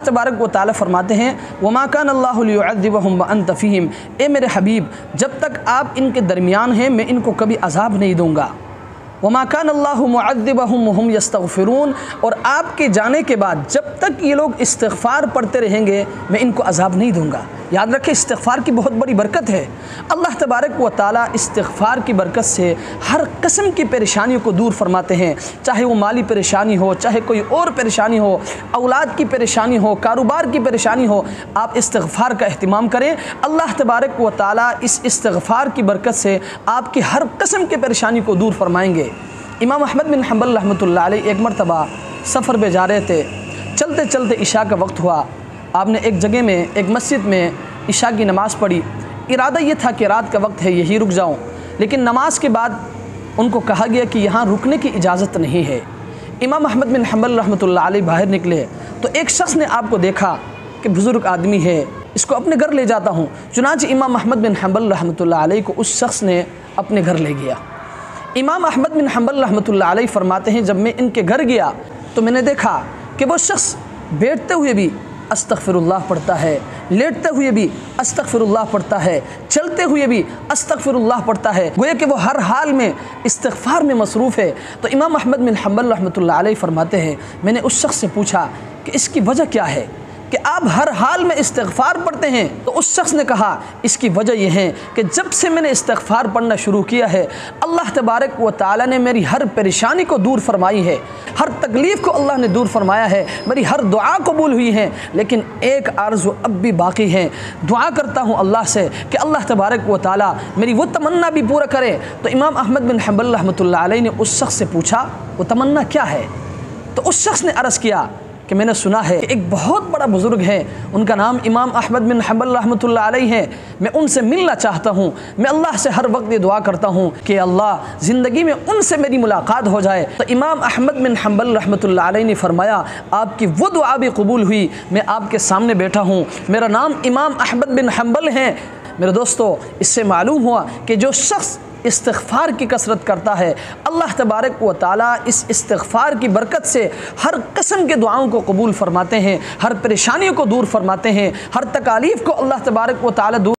तबारक व तआला फरमाते हैं वमा कान अल्लाहु लियुअज़्ज़िबहुम व अंत फ़ीहिम, ए मेरे हबीब जब तक आप इनके दरमियान हैं मैं इनको कभी अज़ाब नहीं दूँगा। वमा कान अल्लाहु मुअज़्ज़िबहुम व हुम यस्तग़फ़िरून, और आपके जाने के बाद जब तक ये लोग इस्तिग़फ़ार पढ़ते रहेंगे मैं इनको अज़ाब नहीं दूँगा। याद रखें, इस्तिग़फ़ार की बहुत बड़ी बरकत है। अल्लाह तबारक व तआला इस्तिग़फ़ार की बरकत से हर किस्म की परेशानियों को दूर फरमाते हैं, चाहे वो माली परेशानी हो, चाहे कोई और परेशानी हो, औलाद की परेशानी हो, कारोबार की परेशानी हो, आप इस्तिग़फ़ार का अहतमाम करें। अल्लाह तबारक व तआला इस इस्तिग़फ़ार की बरकत से आपकी हर किस्म की परेशानी को दूर फरमाएंगे। इमाम अहमद बिन हंबल रहमतुल्लाह अलैह एक मरतबा सफ़र पे जा रहे थे, चलते चलते इशा का वक्त हुआ। आपने एक जगह में, एक मस्जिद में इशा की नमाज़ पढ़ी। इरादा ये था कि रात का वक्त है, यही रुक जाऊं, लेकिन नमाज के बाद उनको कहा गया कि यहाँ रुकने की इजाज़त नहीं है। इमाम अहमद बिन हंबल रहमतुल्लाह अलैह बाहर निकले तो एक शख्स ने आपको देखा कि बुज़ुर्ग आदमी है, इसको अपने घर ले जाता हूँ। चुनांचे इमाम अहमद बिन हंबल रहमतुल्लाह अलैह को उस शख्स ने अपने घर ले गया। इमाम अहमद बिन हंबल रहमतुल्लाह अलैह फरमाते हैं, जब मैं इनके घर गया तो मैंने देखा कि वो शख्स बैठते हुए भी अस्तग़फ़िरुल्लाह पढ़ता है, लेटते हुए भी अस्तग़फ़िरुल्लाह पढ़ता है, चलते हुए भी अस्तग़फ़िरुल्लाह पढ़ता है, गोया कि वो हर हाल में इस्तिग़फ़ार में मसरूफ़ है। तो इमाम अहमद बिन हंबल रहमतुल्लाह अलैह फरमाते हैं, मैंने उस शख्स से पूछा कि इसकी वजह क्या है कि आप हर हाल में इस्तिग़फ़ार पढ़ते हैं? तो उस शख्स ने कहा इसकी वजह यह है कि जब से मैंने इस्तिग़फ़ार पढ़ना शुरू किया है अल्लाह तबारक व तआला ने मेरी हर परेशानी को दूर फरमाई है, हर तकलीफ़ को अल्लाह ने दूर फरमाया है, मेरी हर दुआ कबूल हुई है। लेकिन एक आरज़ू अब भी बाकी है। दुआ करता हूँ अल्लाह से कि अल्लाह तबारक व तआला मेरी वो तमन्ना भी पूरा करे। तो इमाम अहमद बिन हंबल रहमतुल्लाह अलैह ने उस शख्स से पूछा वो तमन्ना क्या है? तो उस शख्स ने अर्ज़ किया कि मैंने सुना है कि एक बहुत बड़ा बुज़ुर्ग है, उनका नाम इमाम अहमद बिन हंबल रहमतुल्लाह अलैह है, मैं उनसे मिलना चाहता हूँ। मैं अल्लाह से हर वक्त ये दुआ करता हूँ कि अल्लाह ज़िंदगी में उनसे मेरी मुलाकात हो जाए। तो इमाम अहमद बिन हंबल रहमतुल्लाह अलैह ने फरमाया आपकी वो दुआ भी कबूल हुई, मैं आपके सामने बैठा हूँ, मेरा नाम इमाम अहमद बिन हंबल है। मेरे दोस्तों, इससे मालूम हुआ कि जो शख्स इस्तिग़फ़ार की कसरत करता है अल्लाह तबारक व तआला इस इस्तिग़फ़ार की बरकत से हर किस्म के दुआओं को कबूल फरमाते हैं, हर परेशानियों को दूर फरमाते हैं, हर तकालीफ़ को अल्लाह तबारक व तआला दूर